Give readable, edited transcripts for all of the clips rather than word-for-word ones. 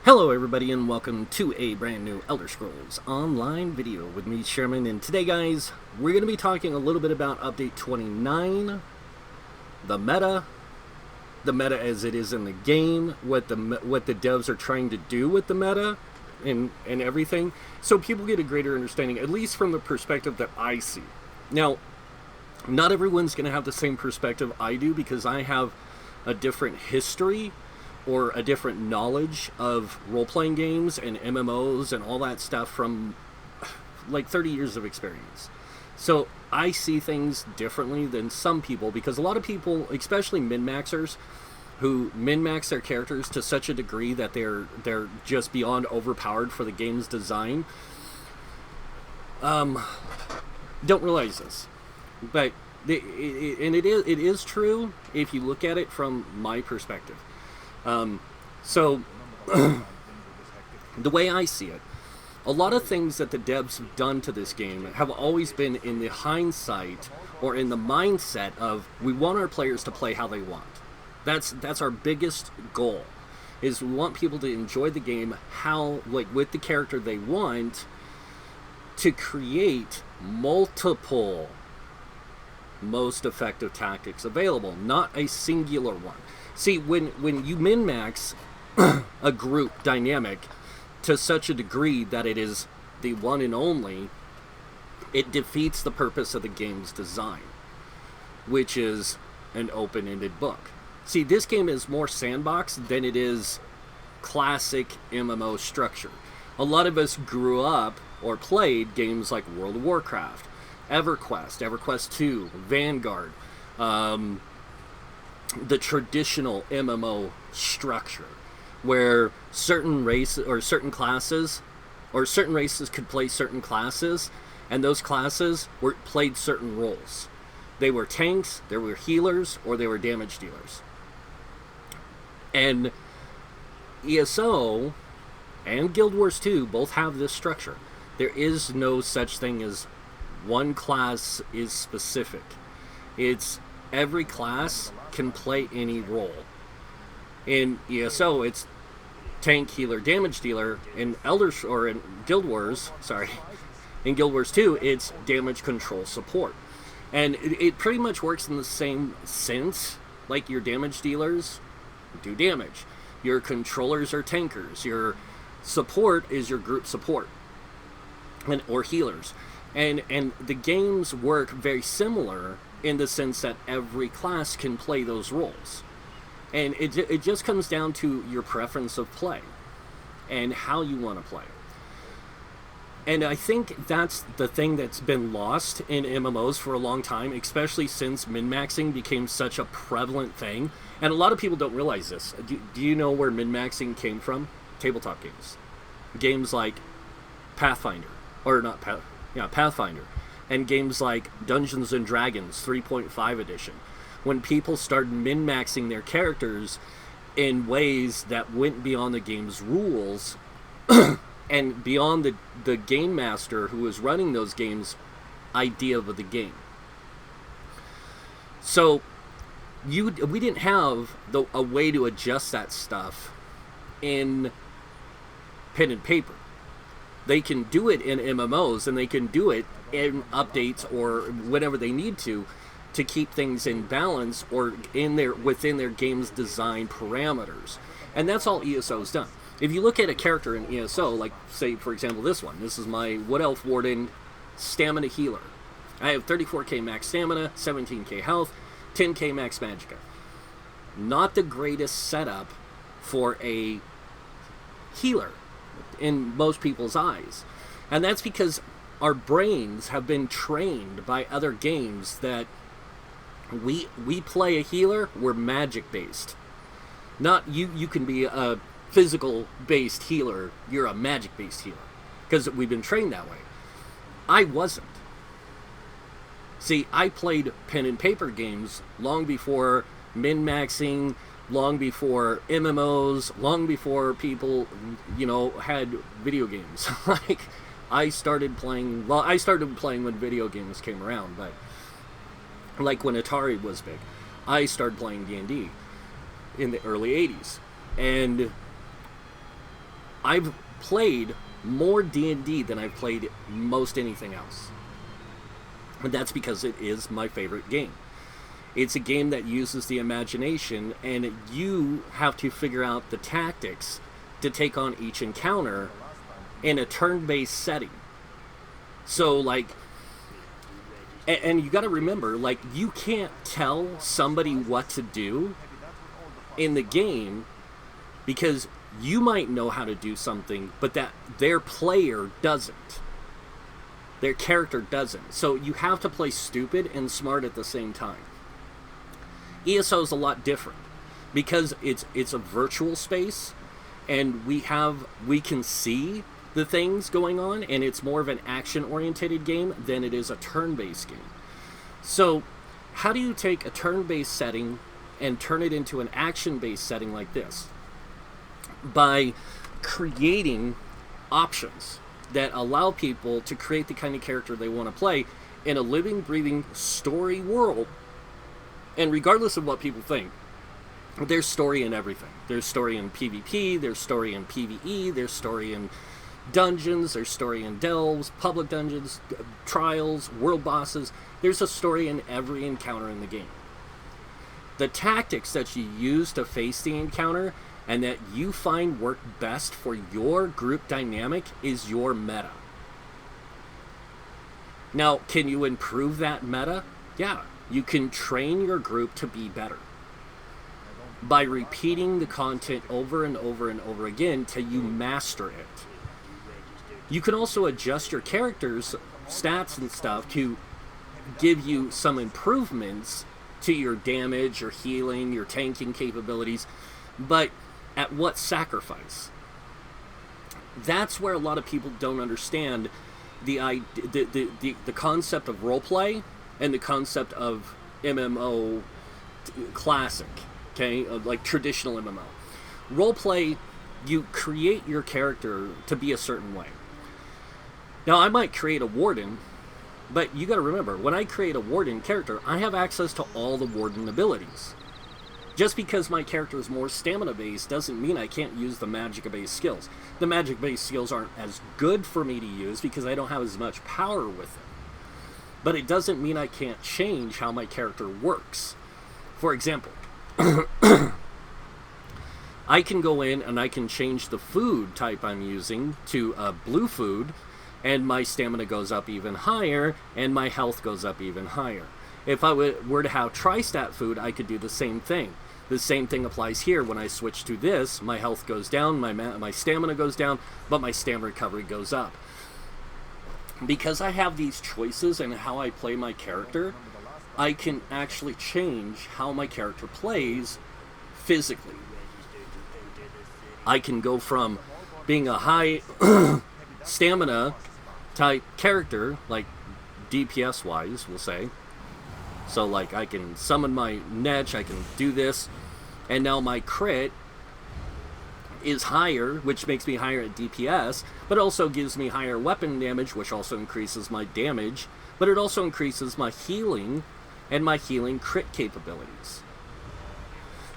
Hello everybody and welcome to a brand new Elder Scrolls Online video with me, Sherman, and today guys, we're going to be talking a little bit about Update 29, the meta as it is in the game, what the devs are trying to do with the meta, and everything, so people get a greater understanding, at least from the perspective that I see. Now, not everyone's going to have the same perspective I do because I have a different history or a different knowledge of role-playing games and MMOs and all that stuff from like 30 years of experience. So I see things differently than some people because a lot of people, especially min-maxers, who min-max their characters to such a degree that they're just beyond overpowered for the game's design, don't realize this. But it is true if you look at it from my perspective. So the way I see it, a lot of things that the devs have done to this game have always been in the hindsight or in the mindset of we want our players to play how they want. That's our biggest goal, is we want people to enjoy the game how, like, with the character they want, to create multiple most effective tactics available, not a singular one. See, when you min-max a group dynamic to such a degree that it is the one and only, it defeats the purpose of the game's design, which is an open-ended book. See, this game is more Sandbox than it is classic MMO structure. A lot of us grew up or played games like World of Warcraft, EverQuest 2, Vanguard, the traditional MMO structure, where certain races or certain classes or certain races could play certain classes, and those classes played certain roles. They were tanks, they were healers, or they were damage dealers. And ESO and Guild Wars 2 both have this structure. There is no such thing as one class is specific. It's every class can play any role. In ESO, it's tank, healer, damage dealer. In Guild Wars 2, it's damage control support. And it pretty much works in the same sense. Like, your damage dealers do damage. Your controllers are tankers. Your support is your group support, or healers. And the games work very similar in the sense that every class can play those roles. And it just comes down to your preference of play and how you want to play. And I think that's the thing that's been lost in MMOs for a long time, especially since min-maxing became such a prevalent thing. And a lot of people don't realize this. Do you know where min-maxing came from? Tabletop games. Games like Pathfinder. Pathfinder. And games like Dungeons & Dragons 3.5 edition. When people started min-maxing their characters in ways that went beyond the game's rules and beyond the game master who was running those games' idea of the game. So we didn't have a way to adjust that stuff in pen and paper. They can do it in MMOs, and they can do it in updates or whenever they need to keep things in balance or within their game's design parameters. And that's all ESO's done. If you look at a character in ESO, like, say, for example, this is my Wood Elf Warden Stamina Healer. I have 34k max stamina, 17k health, 10k max magicka. Not the greatest setup for a healer in most people's eyes. And that's because our brains have been trained by other games that we play a healer, we're magic based. Not you can be a physical based healer, you're a magic based healer. Because we've been trained that way. I wasn't. See, I played pen and paper games long before min-maxing, long before MMOs, long before people, had video games. Like, I started playing when video games came around, but like when Atari was big. I started playing D&D in the early 80s. And I've played more D&D than I've played most anything else. And that's because it is my favorite game. It's a game that uses the imagination, and you have to figure out the tactics to take on each encounter in a turn-based setting. So, like, and you got to remember, like, you can't tell somebody what to do in the game because you might know how to do something, but that their player doesn't. Their character doesn't. So you have to play stupid and smart at the same time. ESO is a lot different because it's a virtual space, and we can see the things going on, and it's more of an action-oriented game than it is a turn-based game. So how do you take a turn-based setting and turn it into an action-based setting like this? By creating options that allow people to create the kind of character they want to play in a living, breathing story world. And regardless of what people think, there's story in everything. There's story in PvP, there's story in PvE, there's story in dungeons, there's story in delves, public dungeons, trials, world bosses. There's a story in every encounter in the game. The tactics that you use to face the encounter and that you find work best for your group dynamic is your meta. Now, can you improve that meta? Yeah, you can train your group to be better by repeating the content over and over and over again till you master it. You can also adjust your character's stats and stuff to give you some improvements to your damage, your healing, your tanking capabilities, but at what sacrifice? That's where a lot of people don't understand the concept of roleplay and the concept of MMO classic, okay, like traditional MMO. Roleplay, you create your character to be a certain way. Now, I might create a warden, but you got to remember, when I create a warden character, I have access to all the warden abilities. Just because my character is more stamina-based doesn't mean I can't use the magic-based skills. The magic-based skills aren't as good for me to use because I don't have as much power with them. But it doesn't mean I can't change how my character works. For example, I can go in and I can change the food type I'm using to blue food, and my stamina goes up even higher, and my health goes up even higher. If I were to have tri-stat food, I could do the same thing. The same thing applies here. When I switch to this, my health goes down, my stamina goes down, but my stamina recovery goes up. Because I have these choices in how I play my character, I can actually change how my character plays physically. I can go from being a high stamina type character, like DPS wise, we'll say. So like I can summon my Netch, I can do this, and now my crit is higher, which makes me higher at DPS, but also gives me higher weapon damage, which also increases my damage, but it also increases my healing and my healing crit capabilities.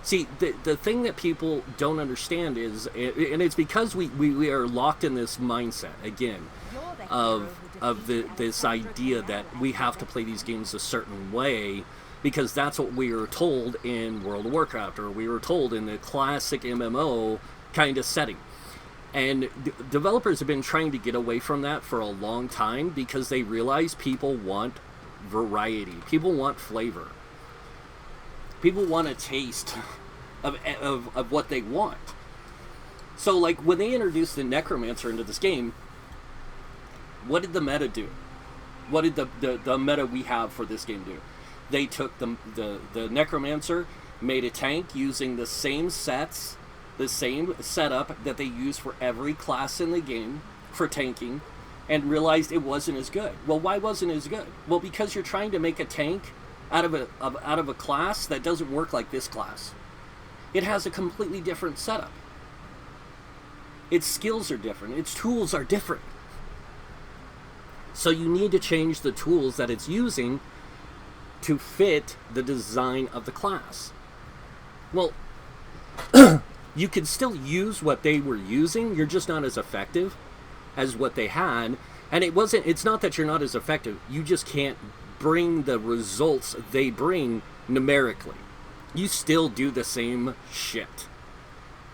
See, the thing that people don't understand is, and it's because we are locked in this mindset, again, of this idea that we have to play these games a certain way because that's what we were told in World of Warcraft, or we were told in the classic MMO kind of setting. And developers have been trying to get away from that for a long time because they realize people want variety. People want flavor. People want a taste of what they want. So, like, when they introduced the Necromancer into this game, what did the meta do? What did the meta we have for this game do? They took the Necromancer, made a tank using the same sets, the same setup that they use for every class in the game for tanking, and realized it wasn't as good. Well, why wasn't it as good? Well, because you're trying to make a tank out of a class that doesn't work like this class. It has a completely different setup. Its skills are different. Its tools are different. So you need to change the tools that it's using to fit the design of the class. Well, You could still use what they were using, you're just not as effective as what they had. And it's not that you're not as effective, you just can't bring the results they bring numerically. You still do the same shit.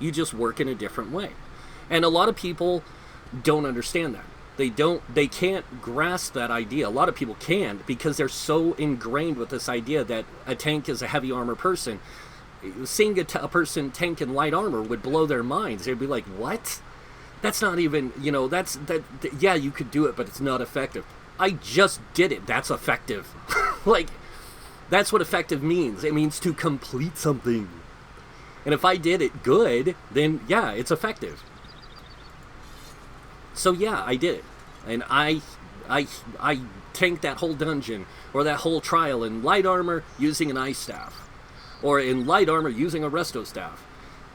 You just work in a different way. And a lot of people don't understand that. They can't grasp that idea. A lot of people can, because they're so ingrained with this idea that a tank is a heavy armor person. Seeing a person tank in light armor would blow their minds. They'd be like, what? That's not even, yeah, you could do it, but it's not effective. I just did it. That's effective. Like, that's what effective means. It means to complete something. And if I did it good, then yeah, it's effective. So yeah, I did it. And I tanked that whole dungeon, or that whole trial, in light armor using an ice staff, or in light armor using a resto staff.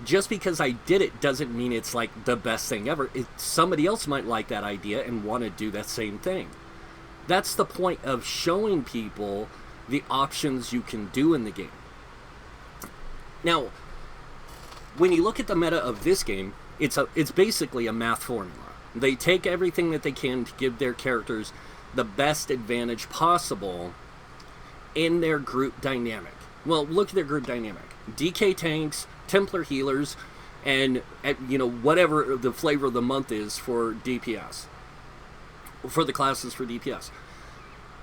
Just because I did it doesn't mean it's like the best thing ever. Somebody else might like that idea and want to do that same thing. That's the point of showing people the options you can do in the game. Now, when you look at the meta of this game, it's basically a math formula. They take everything that they can to give their characters the best advantage possible in their group dynamic. Well, look at their group dynamic. DK tanks, Templar healers, and whatever the flavor of the month is for DPS. For the classes for DPS.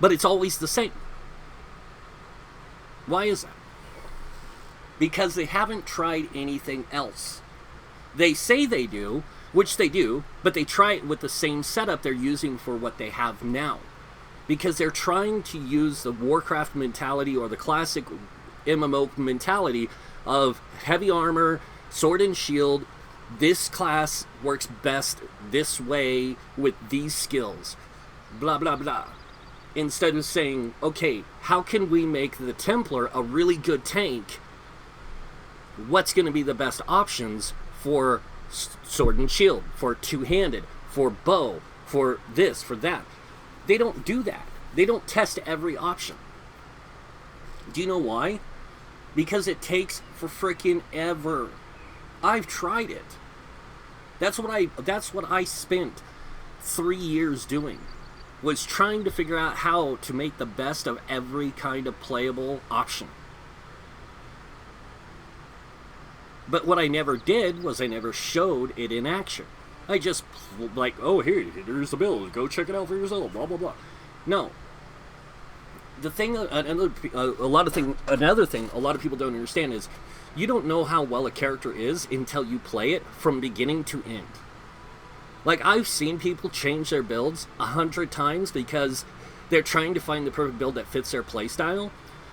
But it's always the same. Why is that? Because they haven't tried anything else. They say they do, which they do, but they try it with the same setup they're using for what they have now. Because they're trying to use the Warcraft mentality, or the classic MMO mentality of heavy armor, sword and shield. This class works best this way with these skills. Blah, blah, blah. Instead of saying, okay, how can we make the Templar a really good tank? What's going to be the best options for sword and shield, for two-handed, for bow, for this, for that? They don't do that. They don't test every option. Do you know why? Because it takes for freaking ever. I've tried it. That's what I spent 3 years doing. Was trying to figure out how to make the best of every kind of playable option. But what I never did was I never showed it in action. I just, like, oh, here's the build. Go check it out for yourself, blah, blah, blah. No. The thing, another thing a lot of people don't understand is you don't know how well a character is until you play it from beginning to end. Like, I've seen people change their builds 100 times because they're trying to find the perfect build that fits their playstyle,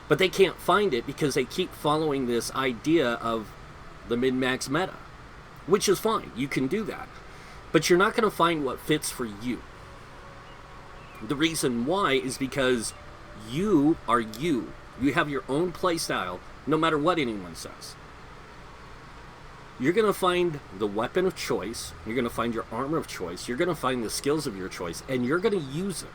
but they can't find it because they keep following this idea of the min-max meta, which is fine. You can do that. But you're not going to find what fits for you. The reason why is because you are you. You have your own playstyle, no matter what anyone says. You're going to find the weapon of choice, you're going to find your armor of choice, you're going to find the skills of your choice, and you're going to use them.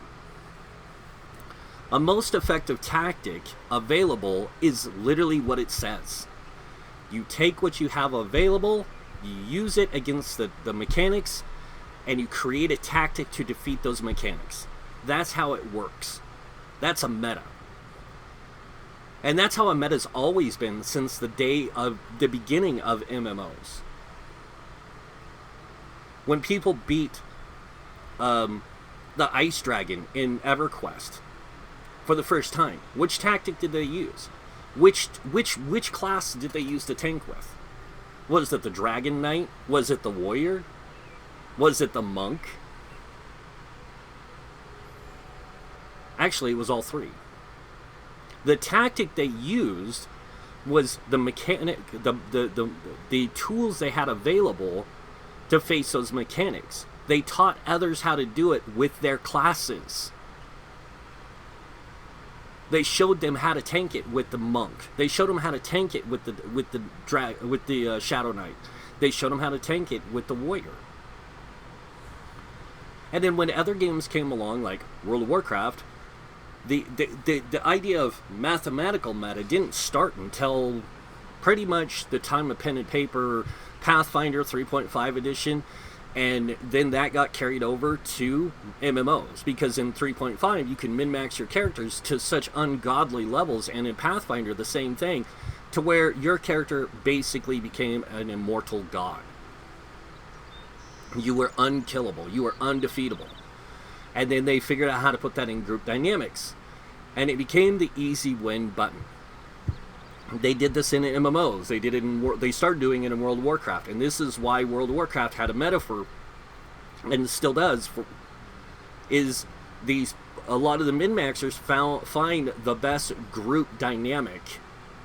A most effective tactic available is literally what it says. You take what you have available, you use it against the mechanics, and you create a tactic to defeat those mechanics. That's how it works. That's a meta. And that's how a meta's always been since the beginning of MMOs. When people beat the Ice Dragon in EverQuest for the first time, which tactic did they use? Which class did they use to tank with? Was it the Dragon Knight? Was it the Warrior? Was it the Monk? Actually, it was all three. The tactic they used was the mechanic, the tools they had available to face those mechanics. They taught others how to do it with their classes. They showed them how to tank it with the Monk. They showed them how to tank it with the Shadow Knight. They showed them how to tank it with the Warrior. And then when other games came along, like World of Warcraft, the idea of mathematical meta didn't start until pretty much the time of pen and paper, Pathfinder 3.5 edition, and then that got carried over to MMOs, because in 3.5 you can min-max your characters to such ungodly levels, and in Pathfinder the same thing, to where your character basically became an immortal god. You were unkillable, you were undefeatable. And then they figured out how to put that in group dynamics, and it became the easy win button. They did this in MMOs. They did it they started doing it in World of Warcraft, and this is why World of Warcraft had a metaphor, and still does. A lot of the min-maxers find the best group dynamic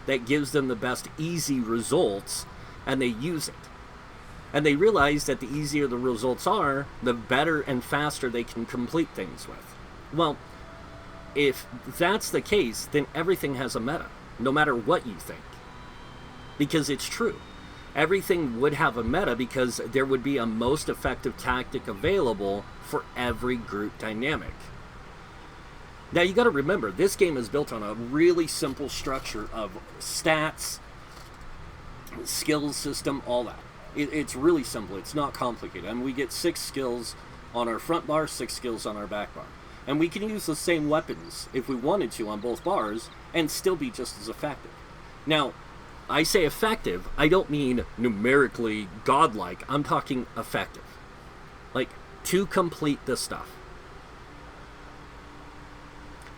that gives them the best easy results, and they use it. And they realize that the easier the results are, the better and faster they can complete things with. Well, if that's the case, then everything has a meta, no matter what you think. Because it's true. Everything would have a meta, because there would be a most effective tactic available for every group dynamic. Now you got to remember, this game is built on a really simple structure of stats, skills system, all that. It's really simple. It's not complicated. And we get 6 skills on our front bar, 6 skills on our back bar. And we can use the same weapons if we wanted to on both bars and still be just as effective. Now, I say effective, I don't mean numerically godlike. I'm talking effective. Like, to complete this stuff.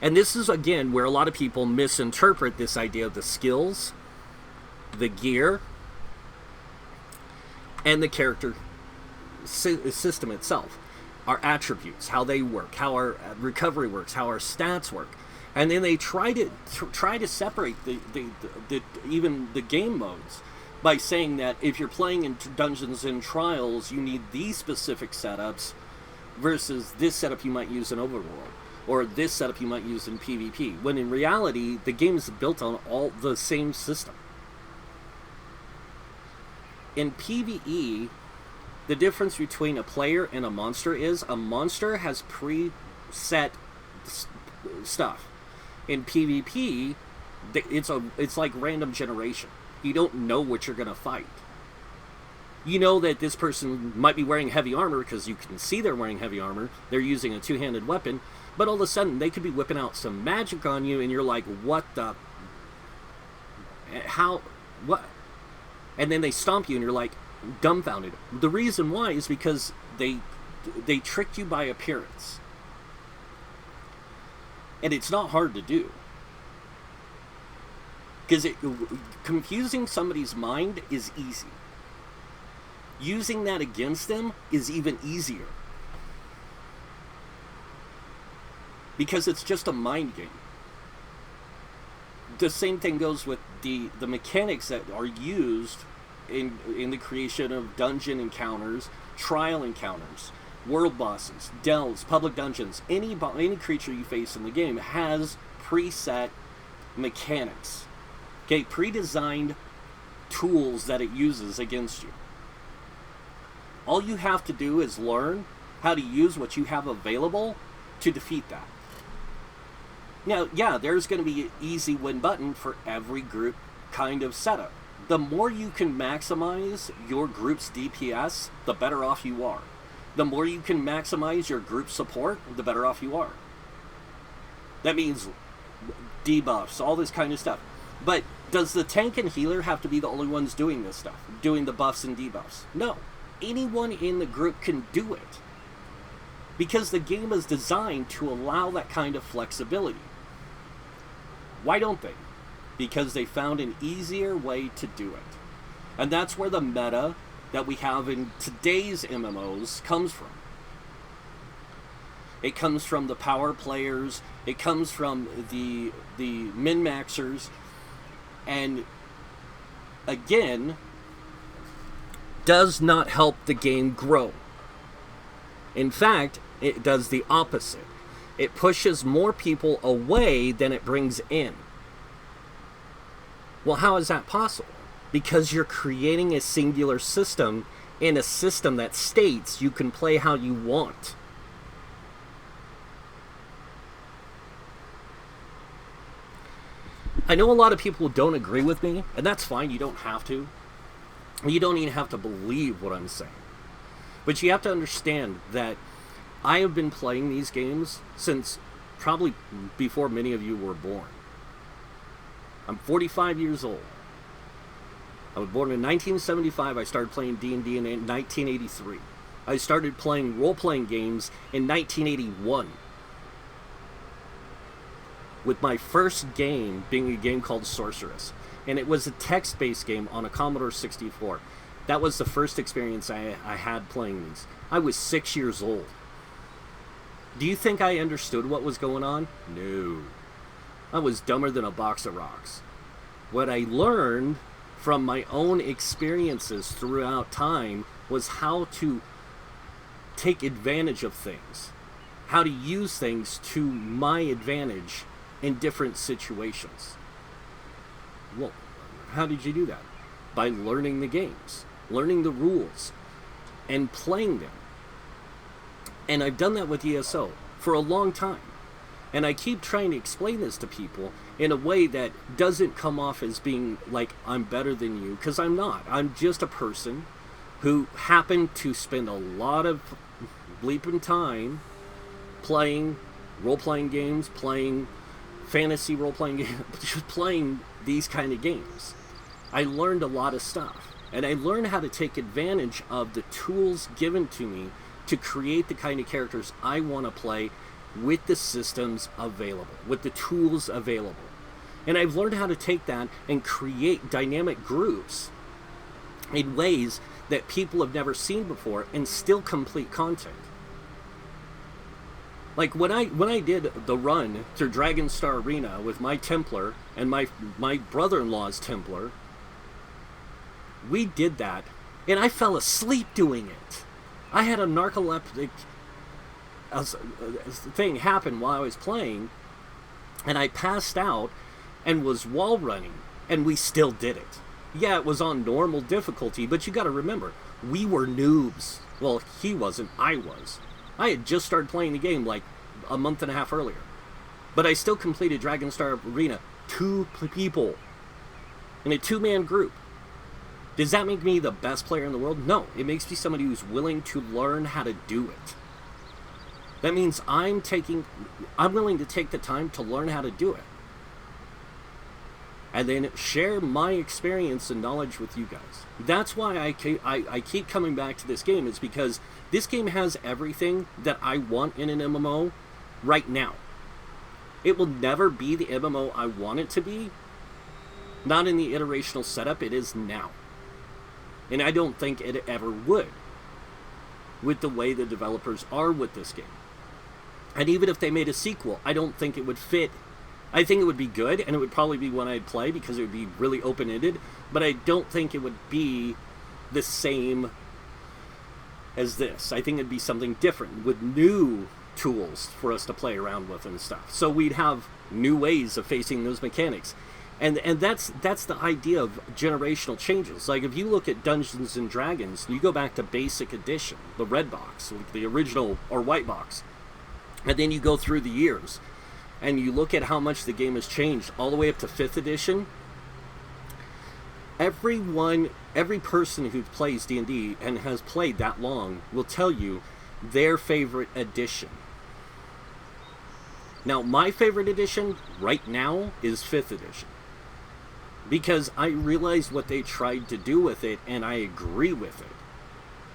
And this is, again, where a lot of people misinterpret this idea of the skills, the gear, and the character system itself. Our attributes, how they work, how our recovery works, how our stats work. And then they try to separate even the game modes by saying that if you're playing in Dungeons and Trials, you need these specific setups versus this setup you might use in Overworld, or this setup you might use in PvP, when in reality, the game is built on all the same system. In PvE, the difference between a player and a monster is a monster has preset stuff. In PvP, it's like random generation. You don't know what you're going to fight. You know that this person might be wearing heavy armor because you can see they're wearing heavy armor. They're using a two-handed weapon, but all of a sudden they could be whipping out some magic on you, and you're like, what the... How... What? And then they stomp you, and you're like, dumbfounded. The reason why is because they tricked you by appearance. And it's not hard to do. Because confusing somebody's mind is easy. Using that against them is even easier. Because it's just a mind game. The same thing goes with the mechanics that are used in the creation of dungeon encounters, trial encounters, world bosses, delves, public dungeons. Any creature you face in the game has preset mechanics. Okay, pre-designed tools that it uses against you. All you have to do is learn how to use what you have available to defeat that. Now, yeah, there's going to be an easy win button for every group kind of setup. The more you can maximize your group's DPS, the better off you are. The more you can maximize your group support, the better off you are. That means debuffs, all this kind of stuff. But does the tank and healer have to be the only ones doing this stuff? Doing the buffs and debuffs? No. Anyone in the group can do it. Because the game is designed to allow that kind of flexibility. Why don't they? Because they found an easier way to do it. And that's where the meta that we have in today's MMOs comes from. It comes from the power players, it comes from the min-maxers, and again, does not help the game grow. In fact, it does the opposite. It pushes more people away than it brings in. Well, how is that possible? Because you're creating a singular system in a system that states you can play how you want. I know a lot of people don't agree with me, and that's fine, you don't have to. You don't even have to believe what I'm saying. But you have to understand that I have been playing these games since probably before many of you were born. I'm 45 years old. I was born in 1975. I started playing D&D in 1983. I started playing role-playing games in 1981. With my first game being a game called Sorceress. And it was a text-based game on a Commodore 64. That was the first experience I had playing these. I was 6 years old. Do you think I understood what was going on? No. I was dumber than a box of rocks. What I learned from my own experiences throughout time was how to take advantage of things. How to use things to my advantage in different situations. Well, how did you do that? By learning the games, learning the rules, and playing them. And I've done that with ESO for a long time. And I keep trying to explain this to people in a way that doesn't come off as being like I'm better than you, because I'm not. I'm just a person who happened to spend a lot of bleeping time playing role-playing games, playing fantasy role-playing games, just playing these kind of games. I learned a lot of stuff. And I learned how to take advantage of the tools given to me to create the kind of characters I want to play with the systems available, with the tools available. And I've learned how to take that and create dynamic groups in ways that people have never seen before and still complete content. Like when I did the run through Dragonstar Arena with my Templar and my brother-in-law's Templar, we did that, and I fell asleep doing it. I had a narcoleptic thing happen while I was playing, and I passed out and was wall running, and we still did it. Yeah, it was on normal difficulty, but you gotta remember, we were noobs. Well, he wasn't, I was. I had just started playing the game like a month and a half earlier. But I still completed Dragonstar Arena 2 people in a 2-man group. Does that make me the best player in the world? No, it makes me somebody who's willing to learn how to do it. That means I'm willing to take the time to learn how to do it. And then share my experience and knowledge with you guys. That's why I keep coming back to this game. It's because this game has everything that I want in an MMO right now. It will never be the MMO I want it to be. Not in the iterational setup it is now. And I don't think it ever would, with the way the developers are with this game. And even if they made a sequel, I don't think it would fit. I think it would be good, and it would probably be one I'd play because it would be really open-ended, but I don't think it would be the same as this. I think it'd be something different, with new tools for us to play around with and stuff. So we'd have new ways of facing those mechanics. And that's the idea of generational changes. Like if you look at Dungeons and Dragons, you go back to Basic Edition, the red box, like the original or white box, and then you go through the years, and you look at how much the game has changed all the way up to 5th edition. Every person who plays D&D and has played that long will tell you their favorite edition. Now, my favorite edition right now is 5th edition. Because I realized what they tried to do with it, and I agree with it.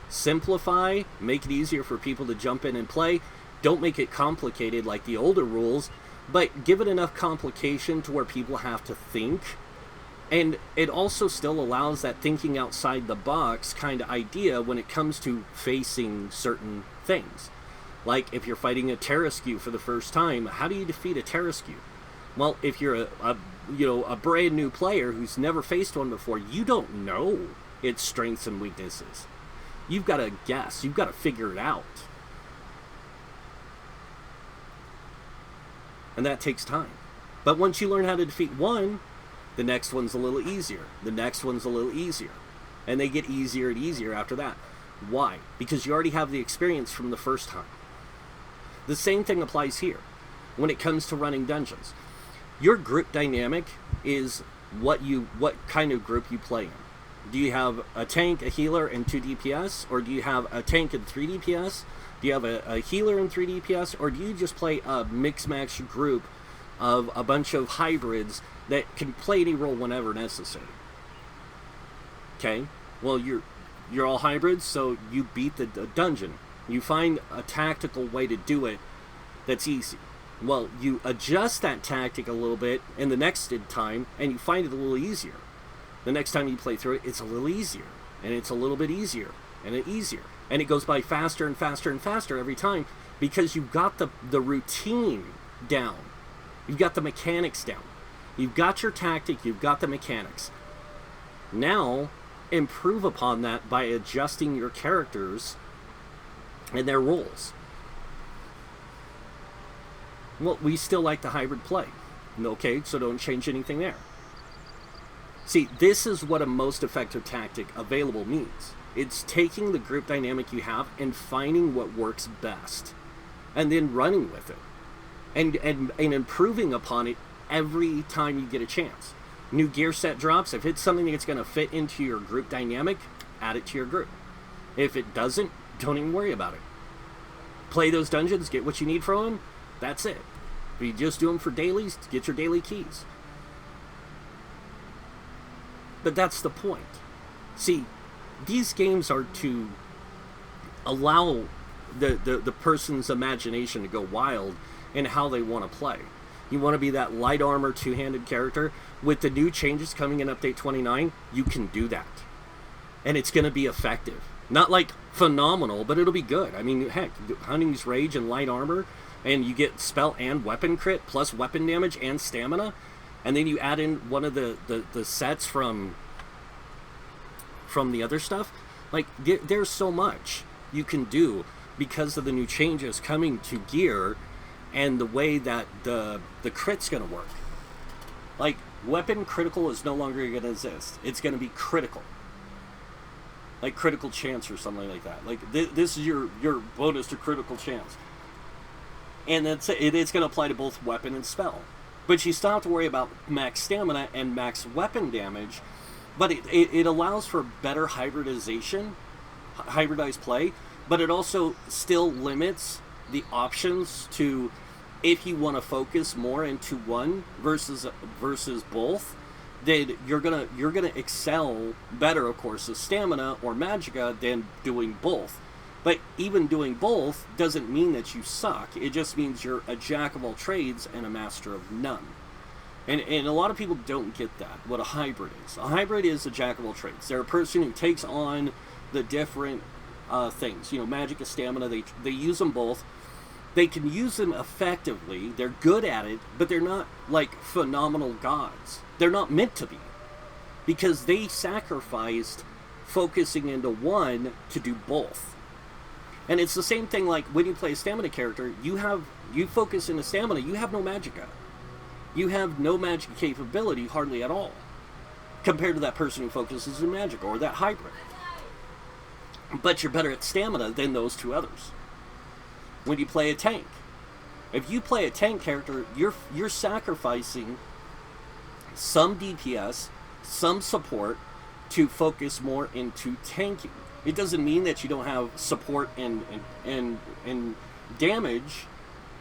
Simplify, make it easier for people to jump in and play. Don't make it complicated like the older rules, but give it enough complication to where people have to think. And it also still allows that thinking outside the box kind of idea when it comes to facing certain things. Like if you're fighting a Terraskew for the first time, how do you defeat a Terraskew? Well, if you're a brand new player who's never faced one before, you don't know its strengths and weaknesses. You've got to guess. You've got to figure it out. And that takes time. But once you learn how to defeat one, the next one's a little easier. The next one's a little easier. And they get easier and easier after that. Why? Because you already have the experience from the first time. The same thing applies here when it comes to running dungeons. Your group dynamic is what kind of group you play in. Do you have a tank, a healer, and 2 DPS? Or do you have a tank and 3 DPS? Do you have a healer and 3 DPS? Or do you just play a mix-match group of a bunch of hybrids that can play any role whenever necessary? Okay, well, you're all hybrids, so you beat the dungeon. You find a tactical way to do it that's easy. Well, you adjust that tactic a little bit in the next time, and you find it a little easier. The next time you play through it, it's a little easier, and it's a little bit easier, and easier. And it goes by faster and faster and faster every time, because you've got the routine down. You've got the mechanics down. You've got your tactic, you've got the mechanics. Now, improve upon that by adjusting your characters and their roles. Well, we still like the hybrid play. Okay, so don't change anything there. See, this is what a most effective tactic available means. It's taking the group dynamic you have and finding what works best, and then running with it, and improving upon it every time you get a chance. New gear set drops. If it's something that's going to fit into your group dynamic, add it to your group. If it doesn't, don't even worry about it. Play those dungeons, get what you need from them. That's it. If you just do them for dailies, get your daily keys. But that's the point. See, these games are to allow the person's imagination to go wild in how they want to play. You want to be that light armor two-handed character. With the new changes coming in Update 29, you can do that. And it's going to be effective. Not like phenomenal, but it'll be good. I mean, heck, Hunting's Rage and light armor, and you get spell and weapon crit, plus weapon damage and stamina, and then you add in one of the sets from the other stuff. Like, there's so much you can do because of the new changes coming to gear and the way that the crit's going to work. Like, weapon critical is no longer going to exist. It's going to be critical. Like critical chance or something like that. Like, this is your bonus to critical chance. And that's it. It's going to apply to both weapon and spell. But you still have to worry about max stamina and max weapon damage. But it allows for better hybridization, hybridized play. But it also still limits the options to, if you want to focus more into one versus both, then you're gonna excel better, of course, with stamina or magicka than doing both. But even doing both doesn't mean that you suck. It just means you're a jack of all trades and a master of none. And a lot of people don't get that, what a hybrid is. A hybrid is a jack of all trades. They're a person who takes on the different things. You know, magicka, stamina, they use them both. They can use them effectively. They're good at it, but they're not like phenomenal gods. They're not meant to be, because they sacrificed focusing into one to do both. And it's the same thing like when you play a stamina character, you focus into stamina, you have no magicka. You have no magic capability hardly at all compared to that person who focuses in magicka or that hybrid. But you're better at stamina than those two others. When you play a tank, if you play a tank character, you're sacrificing some DPS, some support to focus more into tanking. It doesn't mean that you don't have support and damage.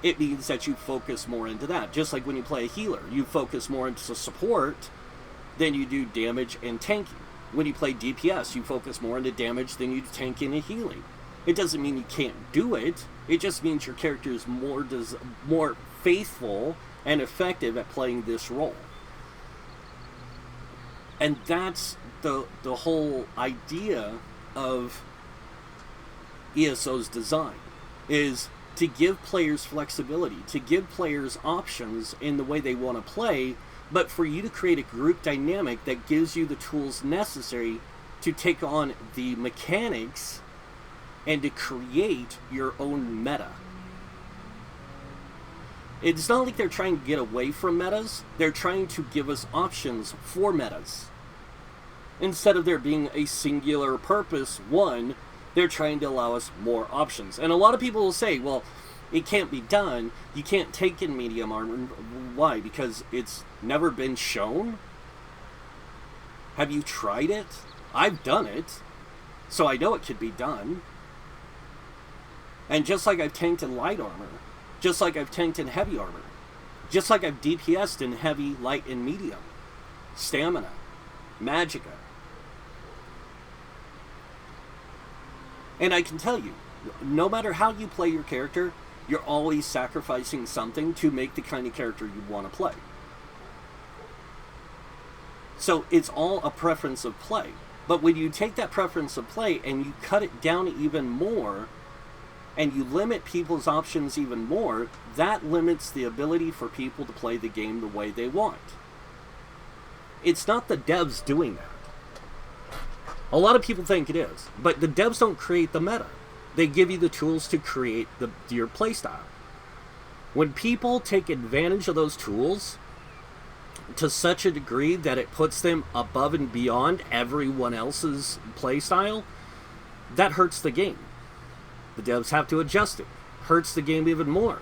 It means that you focus more into that. Just like when you play a healer, you focus more into support than you do damage and tanking. When you play DPS, you focus more into damage than you do tanking and healing. It doesn't mean you can't do it. It just means your character is more faithful and effective at playing this role. And that's the whole idea of ESO's design, is to give players flexibility, to give players options in the way they want to play, but for you to create a group dynamic that gives you the tools necessary to take on the mechanics and to create your own meta. It's not like they're trying to get away from metas. They're trying to give us options for metas. Instead of there being a singular purpose, one, they're trying to allow us more options. And a lot of people will say, well, it can't be done. You can't take in medium armor. Why? Because it's never been shown? Have you tried it? I've done it, so I know it could be done. And just like I've tanked in light armor, just like I've tanked in heavy armor, just like I've DPS'd in heavy, light, and medium, stamina, magicka. And I can tell you, no matter how you play your character, you're always sacrificing something to make the kind of character you want to play. So it's all a preference of play. But when you take that preference of play and you cut it down even more, and you limit people's options even more, that limits the ability for people to play the game the way they want. It's not the devs doing that. A lot of people think it is, but the devs don't create the meta. They give you the tools to create your playstyle. When people take advantage of those tools to such a degree that it puts them above and beyond everyone else's playstyle, that hurts the game. The devs have to adjust it. Hurts the game even more.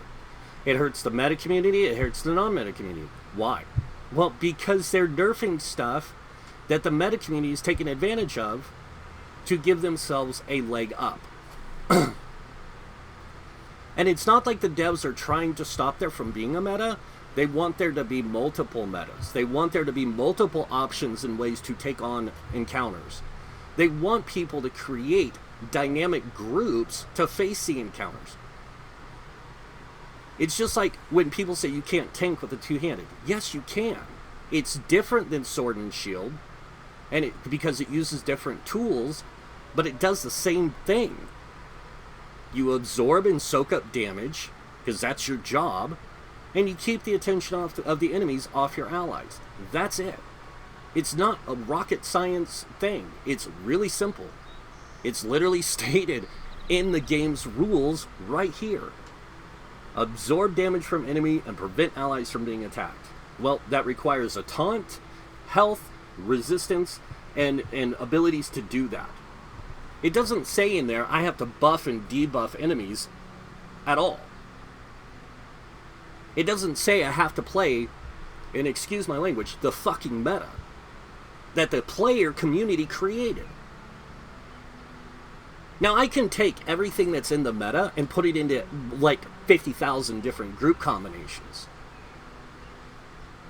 It hurts the meta community, it hurts the non-meta community. Why? Well, because they're nerfing stuff that the meta community is taking advantage of to give themselves a leg up. And it's not like the devs are trying to stop there from being a meta. They want there to be multiple metas. They want there to be multiple options and ways to take on encounters. They want people to create dynamic groups to face the encounters. It's just like when people say you can't tank with a two-handed. Yes, you can. It's different than sword and shield, and because it uses different tools, but it does the same thing. You absorb and soak up damage, because that's your job, and you keep the attention of the enemies off your allies. That's it. It's not a rocket science thing. It's really simple. It's literally stated in the game's rules right here. Absorb damage from enemy and prevent allies from being attacked. Well, that requires a taunt, health, resistance, and abilities to do that. It doesn't say in there, I have to buff and debuff enemies at all. It doesn't say I have to play, and excuse my language, the fucking meta that the player community created. Now, I can take everything that's in the meta and put it into, like, 50,000 different group combinations.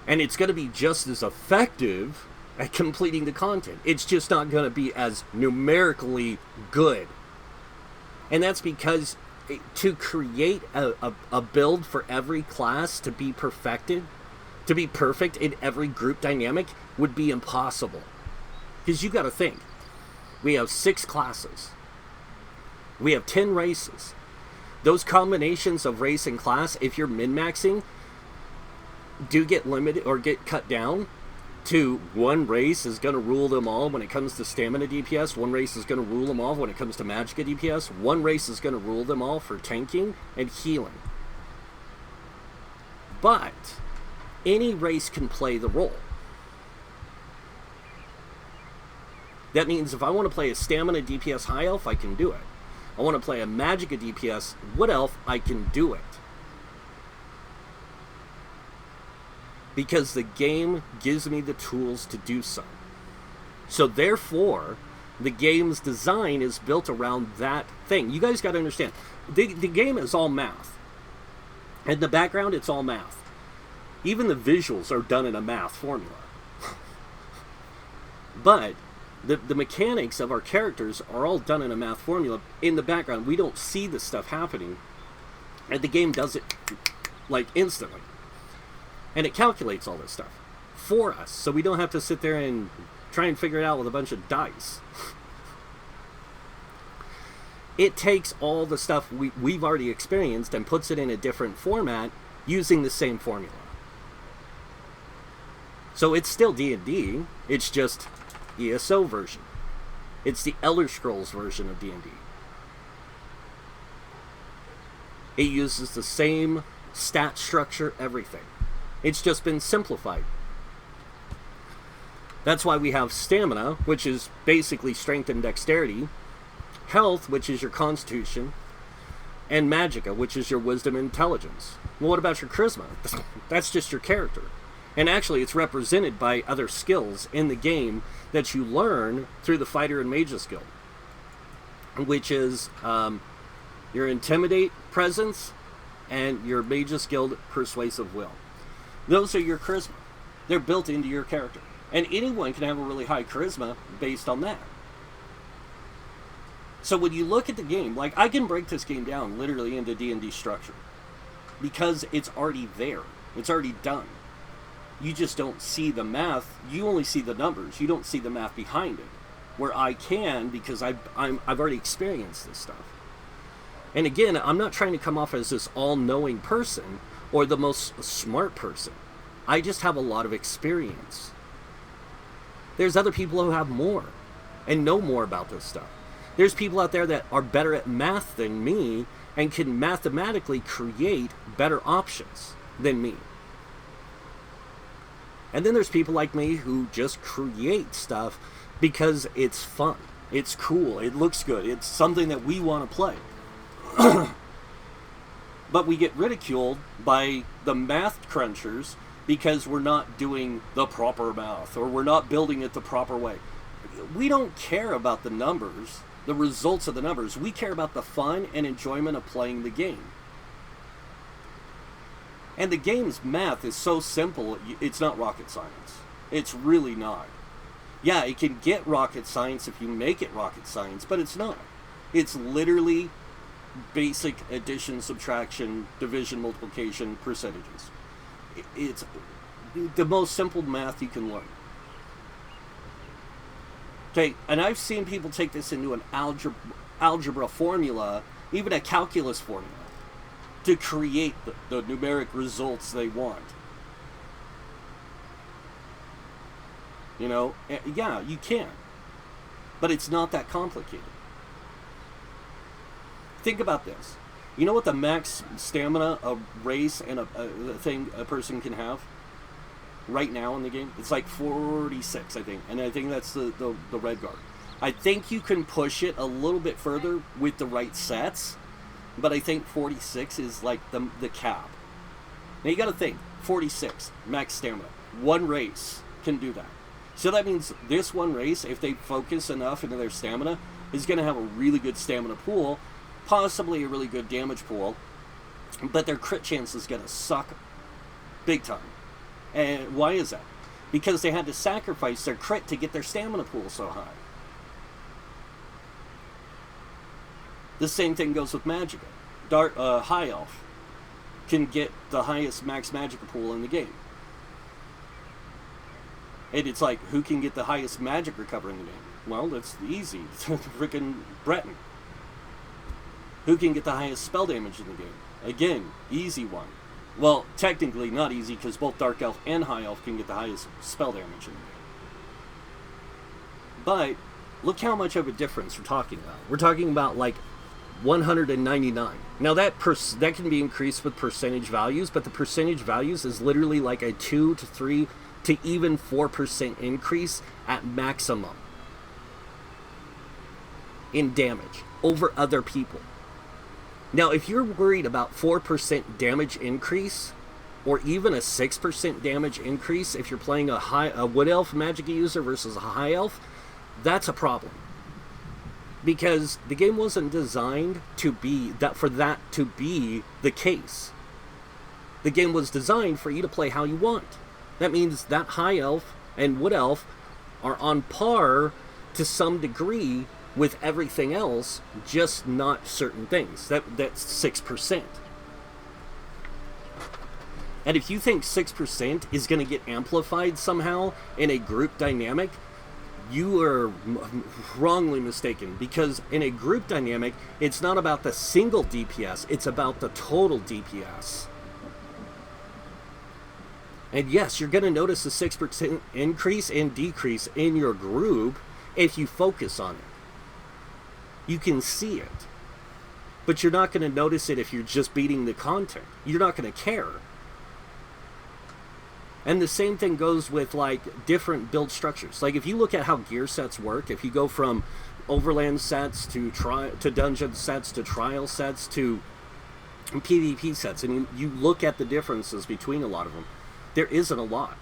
And it's going to be just as effective at completing the content. It's just not going to be as numerically good. And that's because to create a build for every class to be perfected, to be perfect in every group dynamic, would be impossible. Because you got to think, we have 6 classes. We have 10 races. Those combinations of race and class, if you're min-maxing, do get limited or get cut down to one race is going to rule them all when it comes to stamina DPS, one race is going to rule them all when it comes to magicka DPS, one race is going to rule them all for tanking and healing. But any race can play the role. That means if I want to play a stamina DPS high elf, I can do it. I want to play a magicka DPS wood elf, I can do it. Because the game gives me the tools to do so. So therefore, the game's design is built around that thing. You guys got to understand, the game is all math. In the background, it's all math. Even the visuals are done in a math formula. But the mechanics of our characters are all done in a math formula. In the background, we don't see this stuff happening. And the game does it, like, instantly. And it calculates all this stuff for us, so we don't have to sit there and try and figure it out with a bunch of dice. It takes all the stuff we've already experienced and puts it in a different format using the same formula. So it's still D&D, it's just ESO version. It's the Elder Scrolls version of D&D. It uses the same stat structure, everything. It's just been simplified. That's why we have stamina, which is basically strength and dexterity, health, which is your constitution, and magicka, which is your wisdom and intelligence. Well, what about your charisma? That's just your character. And actually, it's represented by other skills in the game that you learn through the Fighter and Mage's Guild, which is your Intimidate presence and your Mage's Guild Persuasive Will. Those are your charisma. They're built into your character. And anyone can have a really high charisma based on that. So when you look at the game, like, I can break this game down literally into D&D structure, because it's already there. It's already done. You just don't see the math. You only see the numbers. You don't see the math behind it. Where I can, because I've already experienced this stuff. And again, I'm not trying to come off as this all-knowing person or the most smart person. I just have a lot of experience. There's other people who have more and know more about this stuff. There's people out there that are better at math than me and can mathematically create better options than me. And then there's people like me who just create stuff because it's fun. It's cool. It looks good. It's something that we want to play. But we get ridiculed by the math crunchers because we're not doing the proper math, or we're not building it the proper way. We don't care about the numbers, the results of the numbers. We care about the fun and enjoyment of playing the game. And the game's math is so simple, it's not rocket science. It's really not. Yeah, it can get rocket science if you make it rocket science, but it's not. It's literally basic addition, subtraction, division, multiplication, percentages. It's the most simple math you can learn. Okay, and I've seen people take this into an algebra formula, even a calculus formula, to create the numeric results they want. You know, yeah, you can. But it's not that complicated. Think about this. You know what the max stamina a race and a thing a person can have right now in the game? It's like 46, I think. And I think that's the red guard. I think you can push it a little bit further with the right sets, but I think 46 is like the cap. Now you got to think, 46 max stamina. One race can do that. So that means this one race, if they focus enough into their stamina, is going to have a really good stamina pool, possibly a really good damage pool, but their crit chance is going to suck big time. And why is that? Because they had to sacrifice their crit to get their stamina pool so high. The same thing goes with Magicka. High Elf can get the highest max Magicka pool in the game. And it's like, who can get the highest magic recovery in the game? Well, that's easy. Frickin' Breton. Who can get the highest spell damage in the game? Again, easy one. Well, technically not easy, because both Dark Elf and High Elf can get the highest spell damage in the game. But look how much of a difference we're talking about. We're talking about like 199. Now that can be increased with percentage values, but the percentage values is literally like a 2 to 3 to even 4% increase at maximum in damage over other people. Now, if you're worried about 4% damage increase, or even a 6% damage increase if you're playing a Wood Elf Magic user versus a High Elf, that's a problem. Because the game wasn't designed to be for that to be the case. The game was designed for you to play how you want. That means that High Elf and Wood Elf are on par to some degree with everything else, just not certain things. That's 6%. And if you think 6% is going to get amplified somehow in a group dynamic, you are wrongly mistaken. Because in a group dynamic, it's not about the single DPS, it's about the total DPS. And yes, you're going to notice a 6% increase and decrease in your group if you focus on it. You can see it. But you're not going to notice it if you're just beating the content. You're not going to care. And the same thing goes with like different build structures. Like if you look at how gear sets work, if you go from overland sets to dungeon sets to trial sets to PvP sets, and you look at the differences between a lot of them, There isn't a lot.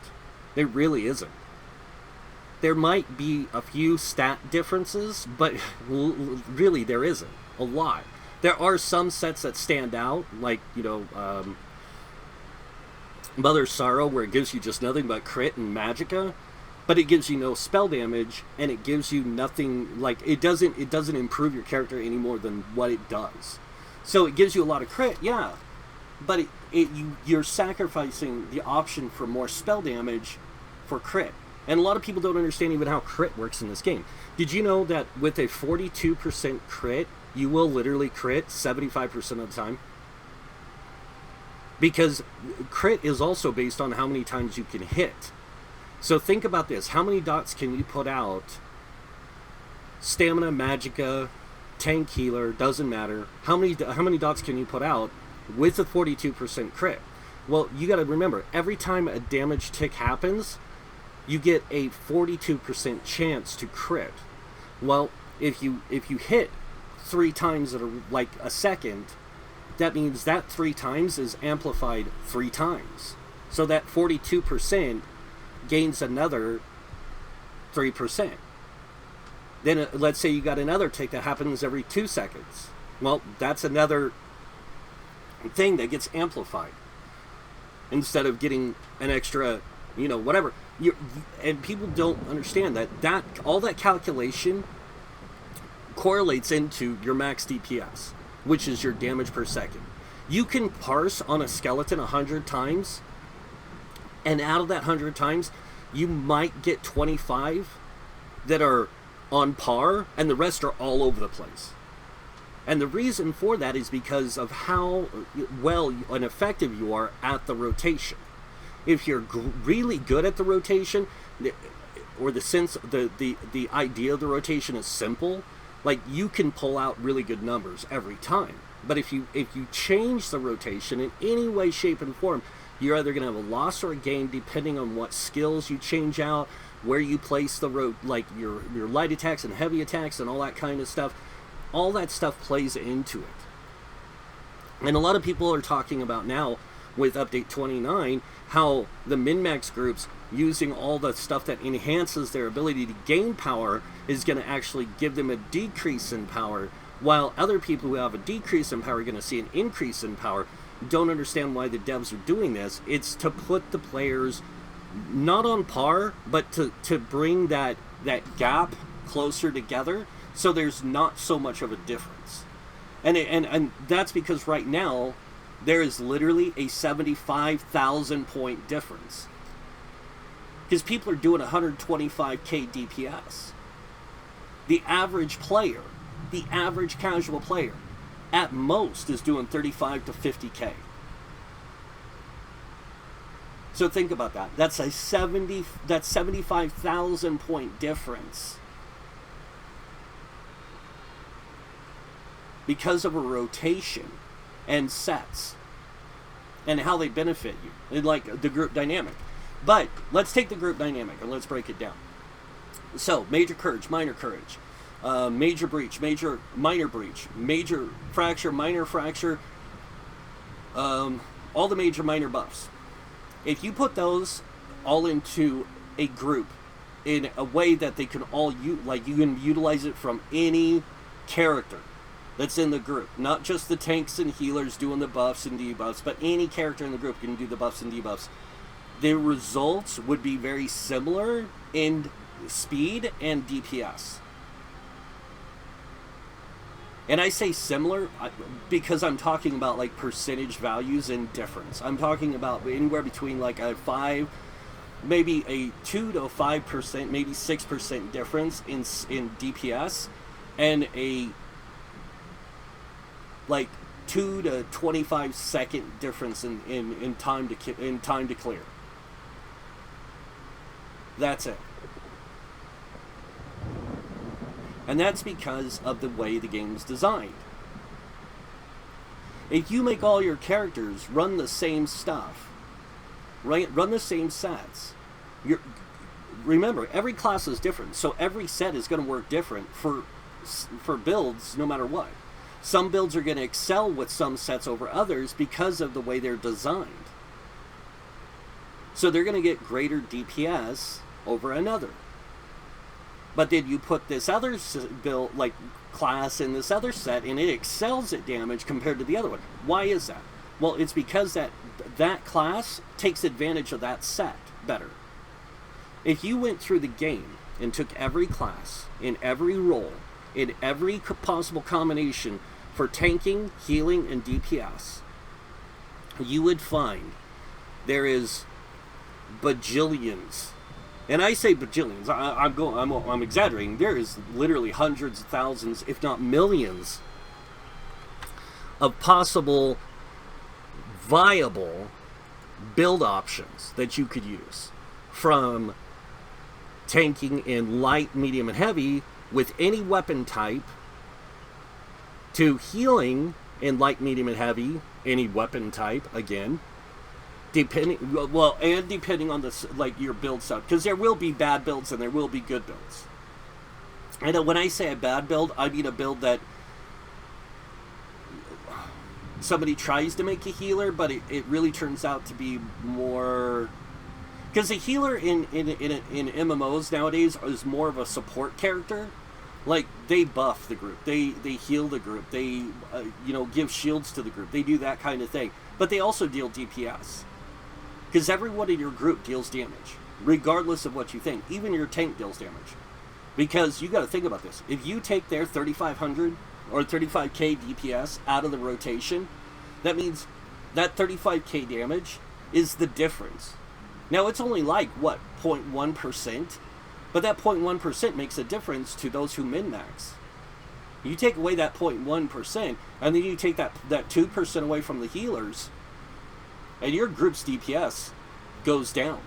There really isn't. There might be a few stat differences, but really there isn't a lot. There are some sets that stand out, like, Mother's Sorrow, where it gives you just nothing but crit and magicka, but it gives you no spell damage, and it gives you nothing, like, it doesn't improve your character any more than what it does. So it gives you a lot of crit, yeah, but you're sacrificing the option for more spell damage for crit. And a lot of people don't understand even how crit works in this game. Did you know that with a 42% crit, you will literally crit 75% of the time? Because crit is also based on how many times you can hit. So think about this. How many dots can you put out? Stamina, magicka, tank, healer, doesn't matter. How many dots can you put out with a 42% crit? Well, you got to remember, every time a damage tick happens, you get a 42% chance to crit. Well, if you hit 3 times in a second, that means that 3 times is amplified 3 times. So that 42% gains another 3%. Then let's say you got another tick that happens every 2 seconds. Well, that's another thing that gets amplified. Instead of getting an extra, whatever. And people don't understand that all that calculation correlates into your max DPS, which is your damage per second. You can parse on a skeleton 100 times, and out of that 100 times, you might get 25 that are on par, and the rest are all over the place. And the reason for that is because of how well and effective you are at the rotation. If you're really good at the rotation, or the idea of the rotation is simple, like, you can pull out really good numbers every time. But if you change the rotation in any way, shape, and form, you're either going to have a loss or a gain depending on what skills you change out, where you place the your light attacks and heavy attacks and all that kind of stuff. All that stuff plays into it. And a lot of people are talking about now with update 29 how the min-max groups using all the stuff that enhances their ability to gain power is going to actually give them a decrease in power, while other people who have a decrease in power are going to see an increase in power. Don't understand why the devs are doing this. It's to put the players not on par, but to bring that gap closer together, so there's not so much of a difference. And that's because right now there is literally a 75,000 point difference, because people are doing 125k DPS. The average player, the average casual player, at most is doing 35 to 50k. So think about that. That's 75,000 point difference because of a rotation and sets and how they benefit you, and like the group dynamic. But let's take the group dynamic and let's break it down. So major courage, minor courage, major breach, minor breach, major fracture, minor fracture, all the major minor buffs. If you put those all into a group in a way that they can all you can utilize it from any character that's in the group, not just the tanks and healers doing the buffs and debuffs, but any character in the group can do the buffs and debuffs. The results would be very similar in speed and DPS. And I say similar because I'm talking about like percentage values and difference. I'm talking about anywhere between like a 5, maybe a 2 to 5%, maybe 6% difference in DPS, and a like 2 to 25 second difference in time to clear. That's it. And that's because of the way the game's designed. If you make all your characters run the same stuff, right? Run the same sets. Remember, every class is different, so every set is going to work different for builds no matter what. Some builds are going to excel with some sets over others because of the way they're designed. So they're going to get greater DPS over another. But then you put this other build, like class in this other set, and it excels at damage compared to the other one. Why is that? Well, it's because that class takes advantage of that set better. If you went through the game and took every class, in every role, in every possible combination for tanking, healing, and DPS, you would find there is bajillions. And I say bajillions. I'm exaggerating. There is literally hundreds of thousands, if not millions, of possible viable build options that you could use, from tanking in light, medium, and heavy with any weapon type, to healing in light, medium, and heavy, any weapon type again, depending on this, like your build set, because there will be bad builds and there will be good builds. And when I say a bad build, I mean a build that somebody tries to make a healer, but it really turns out to be more, because a healer in MMOs nowadays is more of a support character. Like, they buff the group, they heal the group, they give shields to the group, they do that kind of thing, but they also deal DPS, because everyone in your group deals damage regardless of what you think. Even your tank deals damage, because you got to think about this. If you take their 3,500 or 35k DPS out of the rotation, that means that 35k damage is the difference. Now, it's only like, what, 0.1%? But that 0.1% makes a difference to those who min-max. You take away that 0.1%, and then you take that 2% away from the healers, and your group's DPS goes down.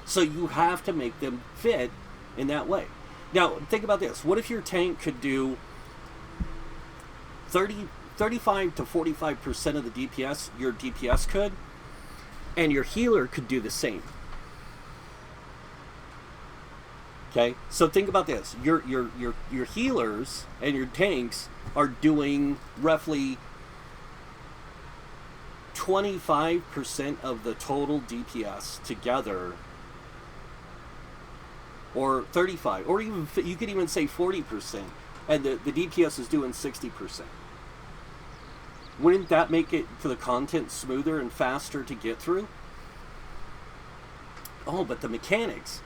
So you have to make them fit in that way. Now, think about this. What if your tank could do 35 to 45% of the DPS your DPS could, and your healer could do the same? Okay, so think about this. Your healers and your tanks are doing roughly 25% of the total DPS together, or 35, or even you could even say 40%, and the DPS is doing 60%. Wouldn't that make it to the content smoother and faster to get through? Oh, but the mechanics.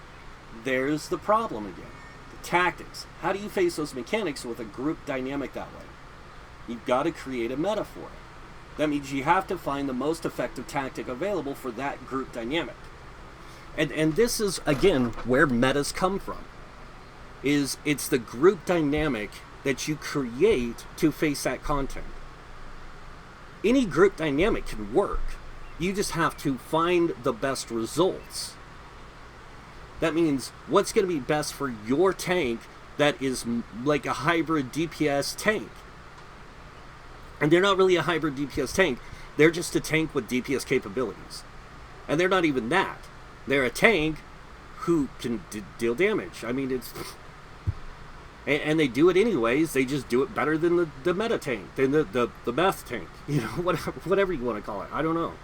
There's the problem again. The tactics. How do you face those mechanics with a group dynamic that way? You've got to create a meta for it. That means you have to find the most effective tactic available for that group dynamic. And this is, again, where metas come from. It's the group dynamic that you create to face that content. Any group dynamic can work. You just have to find the best results. That means what's going to be best for your tank that is like a hybrid DPS tank. And they're not really a hybrid DPS tank. They're just a tank with DPS capabilities. And they're not even that. They're a tank who can deal damage. I mean, it's... And they do it anyways. They just do it better than the meta tank, than the meth tank. You know, whatever you want to call it. I don't know.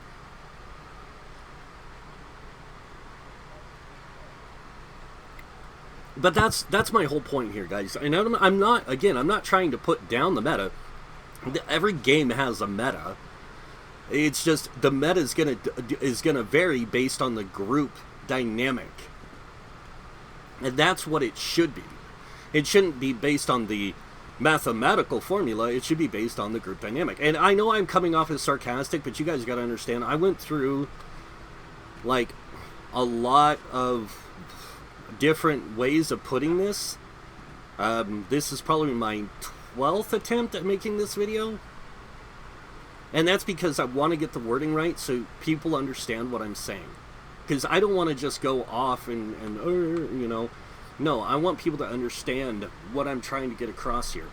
But that's my whole point here, guys. And I'm not trying to put down the meta. Every game has a meta. It's just the meta is gonna vary based on the group dynamic, and that's what it should be. It shouldn't be based on the mathematical formula. It should be based on the group dynamic. And I know I'm coming off as sarcastic, but you guys got to understand. I went through like a lot of different ways of putting this. This is probably my 12th attempt at making this video, and that's because I want to get the wording right so people understand what I'm saying, because I don't want to just go off and no, I want people to understand what I'm trying to get across here.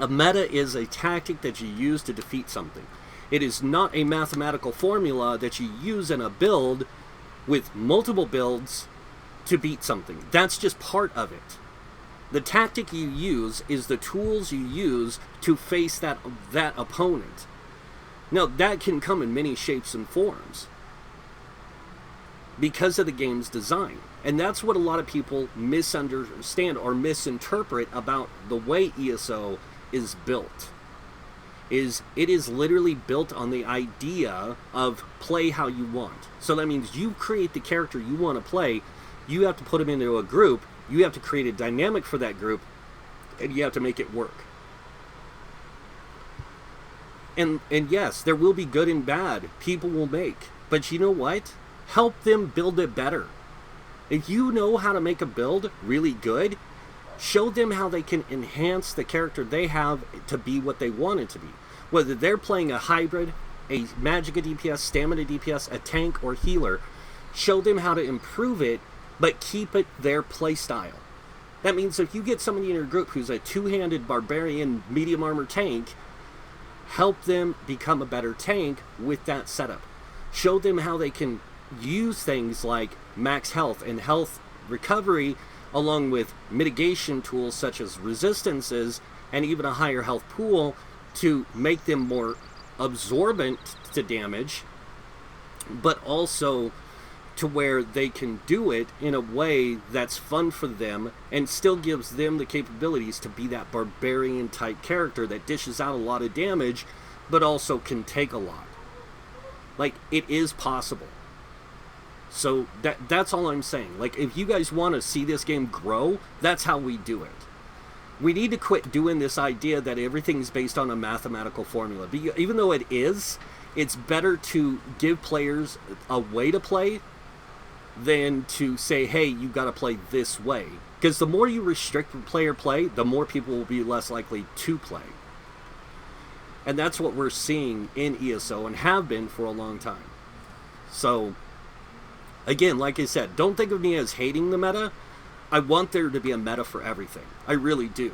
A meta is a tactic that you use to defeat something. It is not a mathematical formula that you use in a build with multiple builds to beat something. That's just part of it. The tactic you use is the tools you use to face that opponent. Now, that can come in many shapes and forms. because of the game's design. And that's what a lot of people misunderstand or misinterpret about the way ESO is built. It is literally built on the idea of play how you want. So that means you create the character you want to play, you have to put them into a group, you have to create a dynamic for that group, and you have to make it work. And yes, there will be good and bad people will make. But you know what? Help them build it better. If you know how to make a build really good, show them how they can enhance the character they have to be what they want it to be. Whether they're playing a hybrid, a Magicka DPS, Stamina DPS, a tank, or healer, show them how to improve it, but keep it their playstyle. That means if you get somebody in your group who's a two-handed barbarian medium armor tank, help them become a better tank with that setup. Show them how they can use things like max health and health recovery, along with mitigation tools such as resistances and even a higher health pool to make them more absorbent to damage, but also to where they can do it in a way that's fun for them and still gives them the capabilities to be that barbarian type character that dishes out a lot of damage but also can take a lot. Like, it is possible. So that's all I'm saying. Like, if you guys want to see this game grow, that's how we do it. We need to quit doing this idea that everything's based on a mathematical formula. Even though it is, it's better to give players a way to play than to say, hey, you got to play this way. Because the more you restrict player play, the more people will be less likely to play. And that's what we're seeing in ESO and have been for a long time. So, again, like I said, don't think of me as hating the meta. I want there to be a meta for everything. I really do.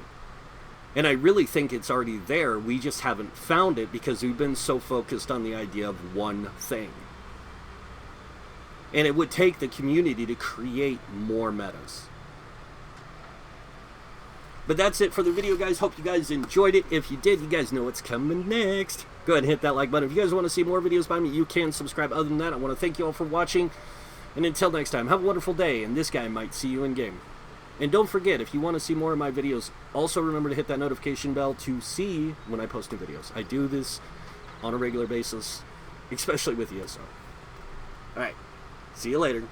And I really think it's already there. We just haven't found it because we've been so focused on the idea of one thing. And it would take the community to create more metas. But that's it for the video, guys. Hope you guys enjoyed it. If you did, you guys know what's coming next. Go ahead and hit that like button. If you guys want to see more videos by me, you can subscribe. Other than that, I want to thank you all for watching. And until next time, have a wonderful day, and this guy might see you in game. And don't forget, if you want to see more of my videos, also remember to hit that notification bell to see when I post new videos. I do this on a regular basis, especially with ESO. Alright, see you later.